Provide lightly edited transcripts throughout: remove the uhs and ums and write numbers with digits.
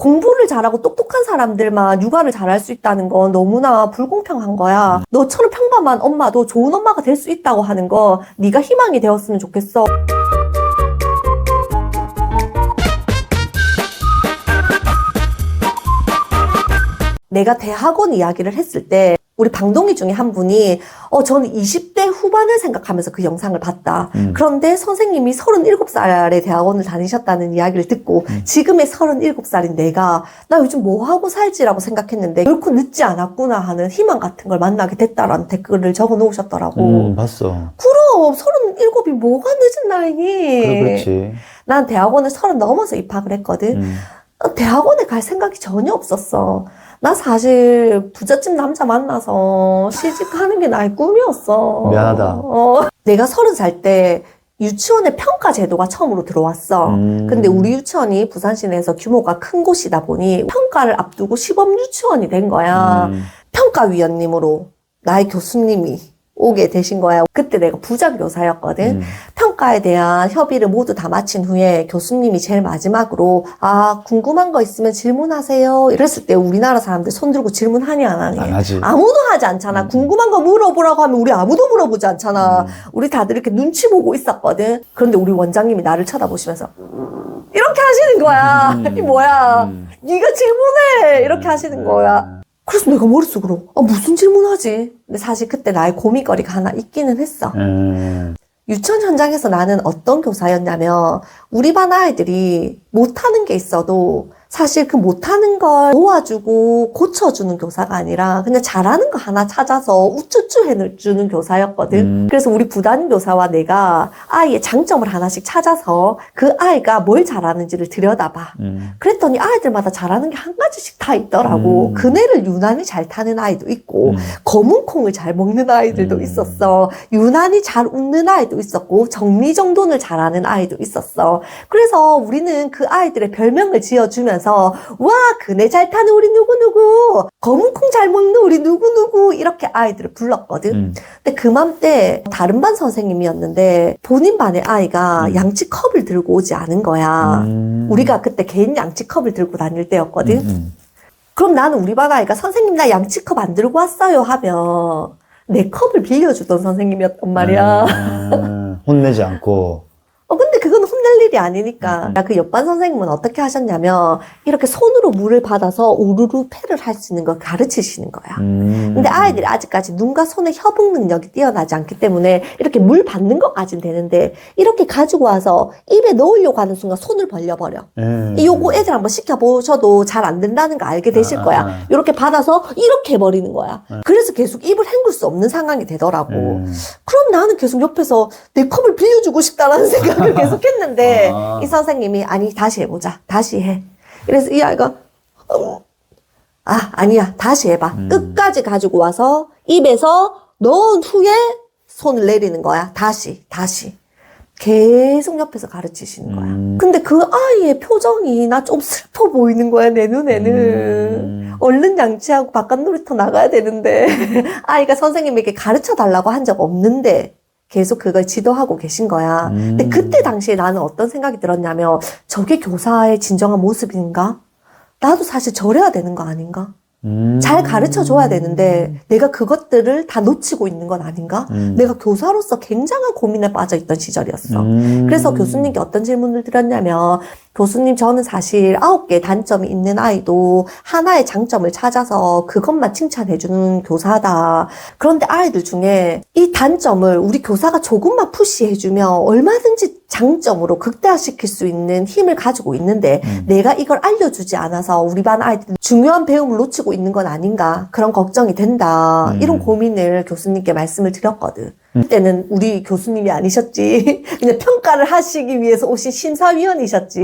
공부를 잘하고 똑똑한 사람들만 육아를 잘할 수 있다는 건 너무나 불공평한 거야. 너처럼 평범한 엄마도 좋은 엄마가 될 수 있다고 하는 거 네가 희망이 되었으면 좋겠어. 내가 대학원 이야기를 했을 때 우리 방동이 중에 한 분이 저는 20대 후반을 생각하면서 그 영상을 봤다. 그런데 선생님이 37살에 대학원을 다니셨다는 이야기를 듣고 지금의 37살인 내가 나 요즘 뭐 하고 살지라고 생각했는데 결코 늦지 않았구나 하는 희망 같은 걸 만나게 됐다라는 댓글을 적어 놓으셨더라고. 봤어. 그럼 37이 뭐가 늦은 나이니? 그렇지. 난 대학원을 30 넘어서 입학을 했거든. 대학원에 갈 생각이 전혀 없었어. 나 사실 부잣집 남자 만나서 시집가는 게 나의 꿈이었어. 미안하다. 내가 30살 때 유치원의 평가 제도가 처음으로 들어왔어. 근데 우리 유치원이 부산시 내에서 규모가 큰 곳이다 보니 평가를 앞두고 시범 유치원이 된 거야. 평가위원님으로 나의 교수님이 오게 되신 거야. 그때 내가 부장교사였거든. 평가에 대한 협의를 모두 다 마친 후에 교수님이 제일 마지막으로 궁금한 거 있으면 질문하세요. 이랬을 때 우리나라 사람들 손 들고 질문하니 안 하니? 안 하지. 아무도 하지 않잖아. 궁금한 거 물어보라고 하면 우리 아무도 물어보지 않잖아. 우리 다들 이렇게 눈치 보고 있었거든. 그런데 우리 원장님이 나를 쳐다보시면서 이렇게 하시는 거야. 이 뭐야. 네가 질문해. 이렇게 하시는 거야. 그래서 내가 머릿속으로 무슨 질문하지? 근데 사실 그때 나의 고민거리가 하나 있기는 했어. 유치원 현장에서 나는 어떤 교사였냐면 우리 반 아이들이 못하는 게 있어도 사실 그 못하는 걸 도와주고 고쳐주는 교사가 아니라 그냥 잘하는 거 하나 찾아서 우쭈쭈 해주는 교사였거든. 그래서 우리 부담임 교사와 내가 아이의 장점을 하나씩 찾아서 그 아이가 뭘 잘하는지를 들여다봐. 그랬더니 아이들마다 잘하는 게 한 가지씩 다 있더라고. 그네를 유난히 잘 타는 아이도 있고 검은 콩을 잘 먹는 아이들도 있었어. 유난히 잘 웃는 아이도 있었고 정리정돈을 잘하는 아이도 있었어. 그래서 우리는 그 아이들의 별명을 지어주면서 와 그네 잘 타는 우리 누구누구, 검은콩 잘 먹는 우리 누구누구 이렇게 아이들을 불렀거든. 근데 그맘때 다른 반 선생님이었는데 본인 반의 아이가 양치컵을 들고 오지 않은 거야. 우리가 그때 개인 양치컵을 들고 다닐 때였거든. 그럼 나는 우리 반 아이가 선생님 나 양치컵 안 들고 왔어요 하면 내 컵을 빌려주던 선생님이었단 말이야. 혼내지 않고. 근데 그건 혼낼 일이 아니니까. 그 옆반 선생님은 어떻게 하셨냐면, 이렇게 손으로 물을 받아서 우르르 패를 할 수 있는 걸 가르치시는 거야. 근데 아이들이 아직까지 눈과 손의 협응 능력이 뛰어나지 않기 때문에, 이렇게 물 받는 것까진 되는데, 이렇게 가지고 와서 입에 넣으려고 하는 순간 손을 벌려버려. 요거 애들 한번 시켜보셔도 잘 안 된다는 거 알게 되실 거야. 이렇게 받아서 이렇게 해버리는 거야. 그래서 계속 입을 헹굴 수 없는 상황이 되더라고. 그럼 나는 계속 옆에서 내 컵을 빌려주고 싶다라는 생각을 계속 했는데, 이 선생님이, 아니, 다시 해보자. 다시 해. 그래서 이 아이가, 아니야. 다시 해봐. 끝까지 가지고 와서 입에서 넣은 후에 손을 내리는 거야. 다시. 계속 옆에서 가르치시는 거야. 근데 그 아이의 표정이 나 좀 슬퍼 보이는 거야, 내 눈에는. 얼른 양치하고 바깥 놀이터 나가야 되는데, 아이가 선생님에게 가르쳐 달라고 한 적 없는데, 계속 그걸 지도하고 계신 거야. 근데 그때 당시에 나는 어떤 생각이 들었냐면, 저게 교사의 진정한 모습인가? 나도 사실 저래야 되는 거 아닌가? 잘 가르쳐 줘야 되는데 내가 그것들을 다 놓치고 있는 건 아닌가? 내가 교사로서 굉장한 고민에 빠져 있던 시절이었어. 그래서 교수님께 어떤 질문을 드렸냐면, 교수님 저는 사실 9개의 단점이 있는 아이도 하나의 장점을 찾아서 그것만 칭찬해주는 교사다. 그런데 아이들 중에 이 단점을 우리 교사가 조금만 푸시해주면 얼마든지 장점으로 극대화시킬 수 있는 힘을 가지고 있는데 내가 이걸 알려주지 않아서 우리 반 아이들 중요한 배움을 놓치고 있는 건 아닌가, 그런 걱정이 된다. 이런 고민을 교수님께 말씀을 드렸거든. 그때는 우리 교수님이 아니셨지. 그냥 평가를 하시기 위해서 오신 심사위원이셨지.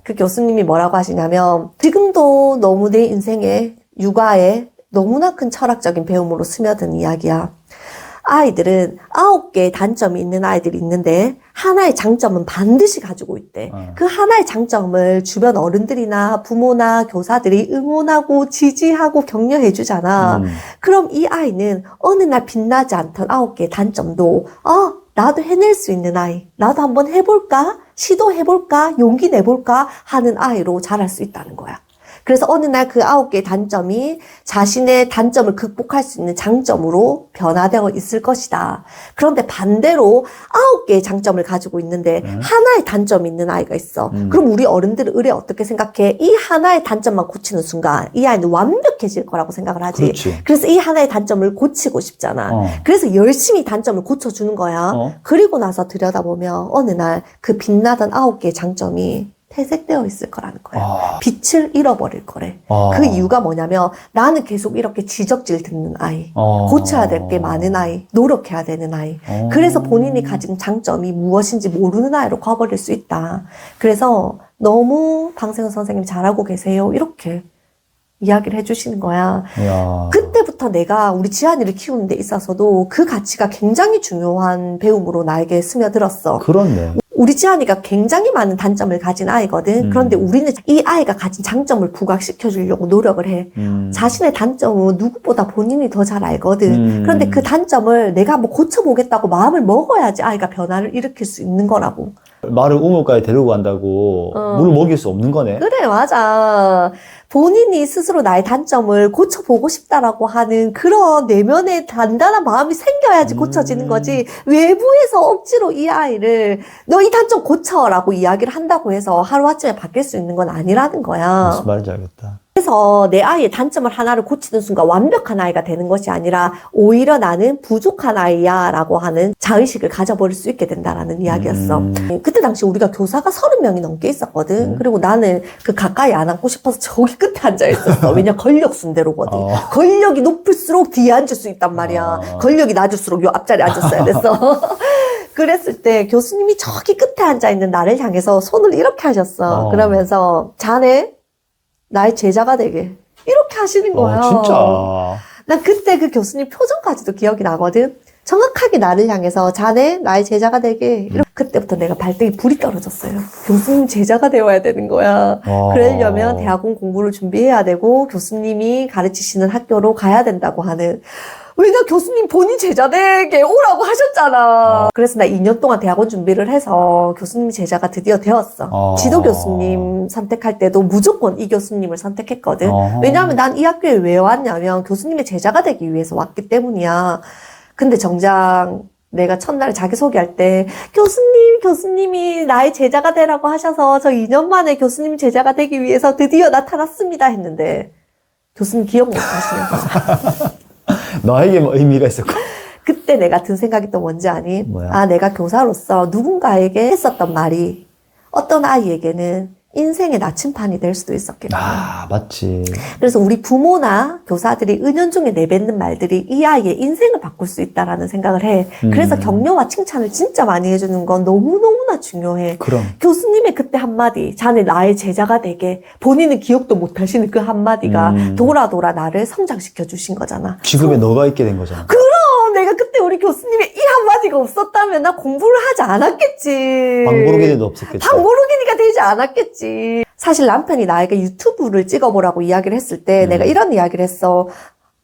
그 교수님이 뭐라고 하시냐면, 지금도 너무 내 인생에 육아에 너무나 큰 철학적인 배움으로 스며든 이야기야. 아이들은 9개의 단점이 있는 아이들이 있는데 하나의 장점은 반드시 가지고 있대. 그 하나의 장점을 주변 어른들이나 부모나 교사들이 응원하고 지지하고 격려해 주잖아. 그럼 이 아이는 어느 날 빛나지 않던 9개의 단점도 나도 해낼 수 있는 아이, 나도 한번 해볼까 시도해볼까? 용기 내볼까? 하는 아이로 자랄 수 있다는 거야. 그래서 어느 날 그 9개의 단점이 자신의 단점을 극복할 수 있는 장점으로 변화되어 있을 것이다. 그런데 반대로 9개의 장점을 가지고 있는데 하나의 단점이 있는 아이가 있어. 그럼 우리 어른들은 의뢰 어떻게 생각해? 이 하나의 단점만 고치는 순간 이 아이는 완벽해질 거라고 생각을 하지. 그렇지. 그래서 이 하나의 단점을 고치고 싶잖아. 그래서 열심히 단점을 고쳐주는 거야. 그리고 나서 들여다보면 어느 날 그 빛나던 9개의 장점이 퇴색되어 있을 거라는 거야. 빛을 잃어버릴 거래. 그 이유가 뭐냐면 나는 계속 이렇게 지적질 듣는 아이, 고쳐야 될 게 많은 아이, 노력해야 되는 아이. 그래서 본인이 가진 장점이 무엇인지 모르는 아이로 커버릴 수 있다. 그래서 너무 방세훈 선생님 잘하고 계세요. 이렇게 이야기를 해주시는 거야. 이야. 그때부터 내가 우리 지한이를 키우는 데 있어서도 그 가치가 굉장히 중요한 배움으로 나에게 스며들었어. 그렇네. 우리 지한이가 굉장히 많은 단점을 가진 아이거든. 그런데 우리는 이 아이가 가진 장점을 부각시켜 주려고 노력을 해. 자신의 단점은 누구보다 본인이 더 잘 알거든. 그런데 그 단점을 내가 뭐 고쳐보겠다고 마음을 먹어야지 아이가 변화를 일으킬 수 있는 거라고. 말을 우물가에 데리고 간다고 물을 먹일 수 없는 거네. 그래, 맞아. 본인이 스스로 나의 단점을 고쳐보고 싶다라고 하는 그런 내면의 단단한 마음이 생겨야지 고쳐지는 거지. 외부에서 억지로 이 아이를 너 이 단점 고쳐라고 이야기를 한다고 해서 하루아침에 바뀔 수 있는 건 아니라는 거야. 무슨 말인지 알겠다. 그래서 내 아이의 단점을 하나를 고치는 순간 완벽한 아이가 되는 것이 아니라 오히려 나는 부족한 아이야 라고 하는 자의식을 가져버릴 수 있게 된다라는 이야기였어. 그때 당시 우리가 교사가 30명이 넘게 있었거든. 그리고 나는 그 가까이 안 앉고 싶어서 저기 끝에 앉아 있었어. 왜냐 권력 순대로거든. 권력이 높을수록 뒤에 앉을 수 있단 말이야. 권력이 낮을수록 요 앞자리에 앉았어야 됐어. 그랬을 때 교수님이 저기 끝에 앉아있는 나를 향해서 손을 이렇게 하셨어. 그러면서 자네 나의 제자가 되게 이렇게 하시는 거야. 진짜. 난 그때 그 교수님 표정까지도 기억이 나거든. 정확하게 나를 향해서 자네 나의 제자가 되게 그때부터 내가 발등에 불이 떨어졌어요. 교수님 제자가 되어야 되는 거야. 그러려면 대학원 공부를 준비해야 되고 교수님이 가르치시는 학교로 가야 된다고 하는. 왜냐 교수님 본인 제자 되게 오라고 하셨잖아. 그래서 나 2년 동안 대학원 준비를 해서 교수님 제자가 드디어 되었어. 지도 교수님 선택할 때도 무조건 이 교수님을 선택했거든. 왜냐하면 난 이 학교에 왜 왔냐면 교수님의 제자가 되기 위해서 왔기 때문이야. 근데 정작 내가 첫날 자기소개할 때 교수님이 나의 제자가 되라고 하셔서 저 2년 만에 교수님 제자가 되기 위해서 드디어 나타났습니다 했는데 교수님 기억 못 하시는 거야. 나에게 뭐 의미가 있었고. 그때 내가 든 생각이 또 뭔지 아니? 뭐야? 아, 내가 교사로서 누군가에게 했었던 말이 어떤 아이에게는 인생의 나침판이 될 수도 있었겠다. 아, 맞지. 그래서 우리 부모나 교사들이 은연중에 내뱉는 말들이 이 아이의 인생을 바꿀 수 있다라는 생각을 해. 그래서 격려와 칭찬을 진짜 많이 해주는 건 너무너무나 중요해. 그럼. 교수님의 그때 한마디, 자네 나의 제자가 되게 본인은 기억도 못하시는 그 한마디가 돌아 나를 성장시켜 주신 거잖아. 지금의 너가 있게 된 거잖아. 그럼 내가 그때 우리 교수님의 이 한마디가 없었다면 나 공부를 하지 않았겠지. 방보르기니도 없었겠지. 방보르기니가 되지 않았겠지. 사실 남편이 나에게 유튜브를 찍어보라고 이야기를 했을 때 내가 이런 이야기를 했어.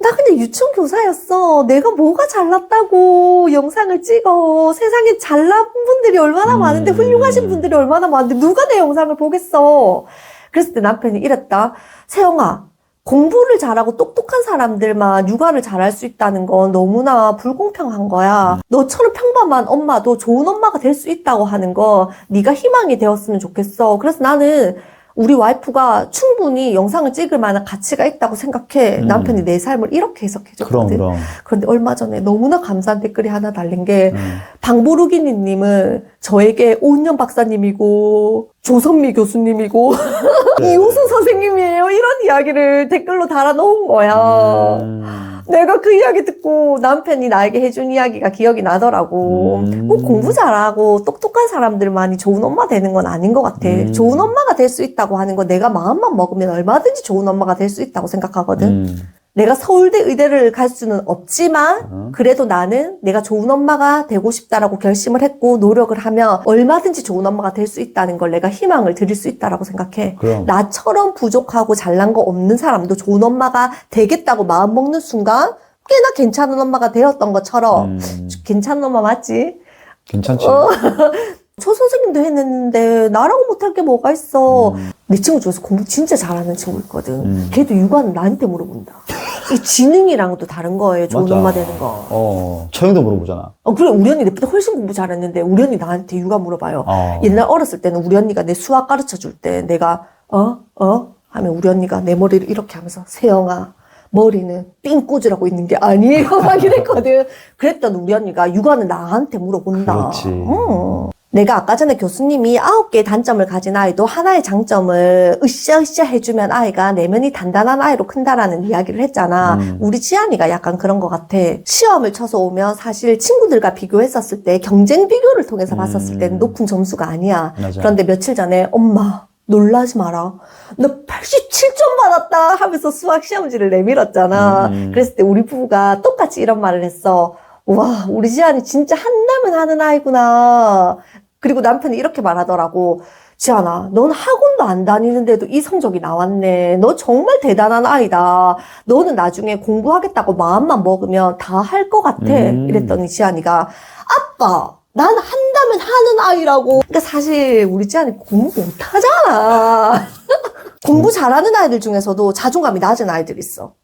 나 그냥 유치원 교사였어. 내가 뭐가 잘났다고 영상을 찍어. 세상에 잘난 분들이 얼마나 많은데 훌륭하신 분들이 얼마나 많은데 누가 내 영상을 보겠어. 그랬을 때 남편이 이랬다. 세영아. 공부를 잘하고 똑똑한 사람들만 육아를 잘할 수 있다는 건 너무나 불공평한 거야. 너처럼 평범한 엄마도 좋은 엄마가 될 수 있다고 하는 거 네가 희망이 되었으면 좋겠어. 그래서 나는 우리 와이프가 충분히 영상을 찍을 만한 가치가 있다고 생각해. 남편이 내 삶을 이렇게 해석해줬거든. 그럼. 그런데 얼마 전에 너무나 감사한 댓글이 하나 달린 게 방보르기니님은 저에게 오은영 박사님이고 조선미 교수님이고 이호순 선생님이에요. 이런 이야기를 댓글로 달아놓은 거야. 내가 그 이야기 듣고 남편이 나에게 해준 이야기가 기억이 나더라고. 꼭 공부 잘하고 똑똑한 사람들만이 좋은 엄마 되는 건 아닌 것 같아. 좋은 엄마가 될 수 있다고 하는 건 내가 마음만 먹으면 얼마든지 좋은 엄마가 될 수 있다고 생각하거든. 내가 서울대 의대를 갈 수는 없지만 그래도 나는 내가 좋은 엄마가 되고 싶다라고 결심을 했고 노력을 하면 얼마든지 좋은 엄마가 될 수 있다는 걸 내가 희망을 드릴 수 있다라고 생각해. 그럼. 나처럼 부족하고 잘난 거 없는 사람도 좋은 엄마가 되겠다고 마음 먹는 순간 꽤나 괜찮은 엄마가 되었던 것처럼 괜찮은 엄마 맞지? 괜찮지. 저 선생님도 했는데 나라고 못할 게 뭐가 있어. 내 친구 중에서 공부 진짜 잘하는 친구 있거든. 걔도 육아는 나한테 물어본다. 이 지능이랑도 다른 거예요. 좋은 맞아. 엄마 되는 거. 처형도 물어보잖아. 그래, 우리 언니 내보다 훨씬 공부 잘했는데 우리 언니 나한테 육아 물어봐요. 옛날 어렸을 때는 우리 언니가 내 수학 가르쳐 줄 때 내가 하면 우리 언니가 내 머리를 이렇게 하면서 세영아 머리는 삥 꽂으라고 있는 게 아니에요 막 이랬거든. 그랬더니 우리 언니가 육아는 나한테 물어본다. 그렇지. 내가 아까 전에 교수님이 9개의 단점을 가진 아이도 하나의 장점을 으쌰으쌰 해주면 아이가 내면이 단단한 아이로 큰다라는 이야기를 했잖아. 우리 지안이가 약간 그런 것 같아. 시험을 쳐서 오면 사실 친구들과 비교했었을 때 경쟁 비교를 통해서 봤었을 때는 높은 점수가 아니야. 맞아. 그런데 며칠 전에 엄마 놀라지 마라. 너 87점 받았다 하면서 수학 시험지를 내밀었잖아. 그랬을 때 우리 부부가 똑같이 이런 말을 했어. 와, 우리 지안이 진짜 한다면 하는 아이구나. 그리고 남편이 이렇게 말하더라고. 지안아, 넌 학원도 안 다니는데도 이 성적이 나왔네. 너 정말 대단한 아이다. 너는 나중에 공부하겠다고 마음만 먹으면 다 할 것 같아. 이랬더니 지안이가 아빠, 난 한다면 하는 아이라고. 그러니까 사실 우리 지안이 공부 못하잖아. 공부 잘하는 아이들 중에서도 자존감이 낮은 아이들이 있어.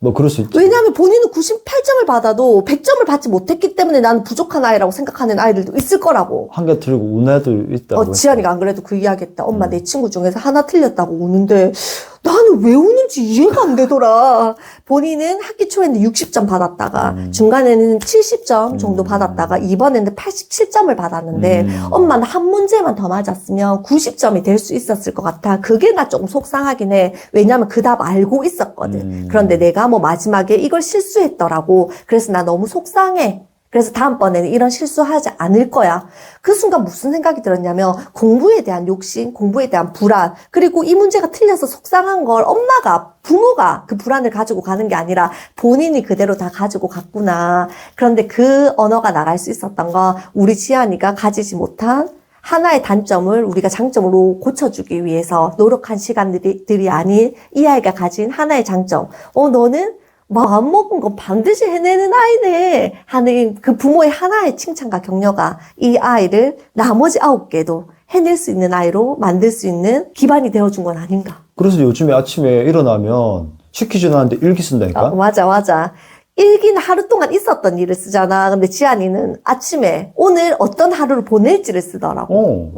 너 그럴 수 있지. 왜냐하면 본인은 98점을 받아도 100점을 받지 못했기 때문에 나는 부족한 아이라고 생각하는 아이들도 있을 거라고. 한개 틀리고 운 애들 있다고. 지안이가 안 그래도 그 이야기 했다. 엄마 내 친구 중에서 하나 틀렸다고 우는데 나는 왜 우는지 이해가 안 되더라. 본인은 학기 초에는 60점 받았다가 중간에는 70점 정도 받았다가 이번에는 87점을 받았는데 엄마는 한 문제만 더 맞았으면 90점이 될 수 있었을 것 같아. 그게 나 조금 속상하긴 해. 왜냐면 그 답 알고 있었거든. 그런데 내가 뭐 마지막에 이걸 실수했더라고. 그래서 나 너무 속상해. 그래서 다음번에는 이런 실수하지 않을 거야. 그 순간 무슨 생각이 들었냐면 공부에 대한 욕심, 공부에 대한 불안, 그리고 이 문제가 틀려서 속상한 걸 엄마가, 부모가 그 불안을 가지고 가는 게 아니라 본인이 그대로 다 가지고 갔구나. 그런데 그 언어가 나갈 수 있었던 건 우리 지안이가 가지지 못한 하나의 단점을 우리가 장점으로 고쳐주기 위해서 노력한 시간들이 아닌 이 아이가 가진 하나의 장점. 너는 마음 먹은 거 반드시 해내는 아이네 하는 그 부모의 하나의 칭찬과 격려가 이 아이를 나머지 9개도 해낼 수 있는 아이로 만들 수 있는 기반이 되어준 건 아닌가. 그래서 요즘에 아침에 일어나면 시키지도 않는데 일기 쓴다니까? 맞아. 일기는 하루 동안 있었던 일을 쓰잖아. 근데 지안이는 아침에 오늘 어떤 하루를 보낼지를 쓰더라고.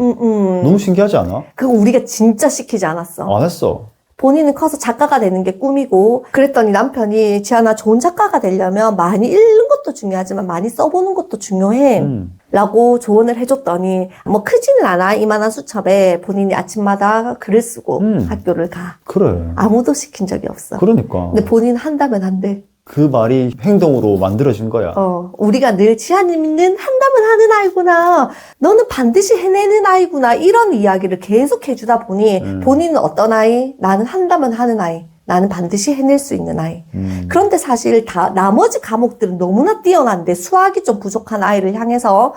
너무 신기하지 않아? 그거 우리가 진짜 시키지 않았어. 안 했어. 본인은 커서 작가가 되는 게 꿈이고, 그랬더니 남편이 지안아 좋은 작가가 되려면 많이 읽는 것도 중요하지만 많이 써보는 것도 중요해 라고 조언을 해줬더니 뭐 크지는 않아. 이만한 수첩에 본인이 아침마다 글을 쓰고 학교를 가. 그래. 아무도 시킨 적이 없어. 그러니까. 근데 본인 한다면 한대. 그 말이 행동으로 만들어진 거야. 우리가 늘 지아님은 한다면 하는 아이구나. 너는 반드시 해내는 아이구나. 이런 이야기를 계속 해주다 보니 본인은 어떤 아이? 나는 한다면 하는 아이. 나는 반드시 해낼 수 있는 아이. 그런데 사실 나머지 과목들은 너무나 뛰어난데 수학이 좀 부족한 아이를 향해서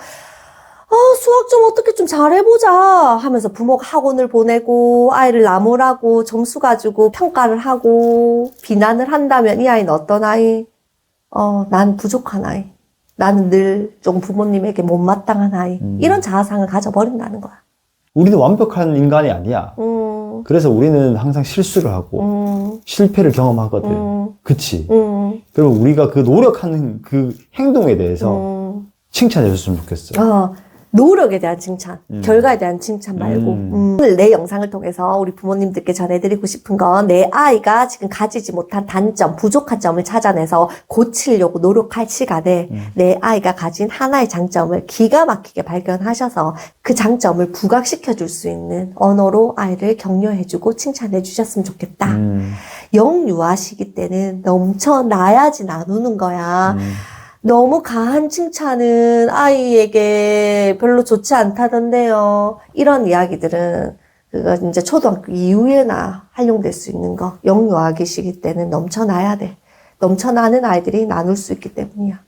수학 좀 어떻게 좀 잘해보자 하면서 부모가 학원을 보내고 아이를 나무라고 점수 가지고 평가를 하고 비난을 한다면 이 아이는 어떤 아이? 난 부족한 아이. 나는 늘 좀 부모님에게 못마땅한 아이. 이런 자아상을 가져버린다는 거야. 우리는 완벽한 인간이 아니야. 그래서 우리는 항상 실수를 하고 실패를 경험하거든. 그치? 그리고 우리가 그 노력하는 그 행동에 대해서 칭찬해 줬으면 좋겠어. 노력에 대한 칭찬, 결과에 대한 칭찬 말고 오늘 내 영상을 통해서 우리 부모님들께 전해드리고 싶은 건 내 아이가 지금 가지지 못한 단점, 부족한 점을 찾아내서 고치려고 노력할 시간에 내 아이가 가진 하나의 장점을 기가 막히게 발견하셔서 그 장점을 부각시켜 줄 수 있는 언어로 아이를 격려해주고 칭찬해 주셨으면 좋겠다. 영유아 시기 때는 넘쳐나야지 나누는 거야. 너무 과한 칭찬은 아이에게 별로 좋지 않다던데요. 이런 이야기들은 그거 이제 초등학교 이후에나 활용될 수 있는 거. 영유아기 시기 때는 넘쳐나야 돼. 넘쳐나는 아이들이 나눌 수 있기 때문이야.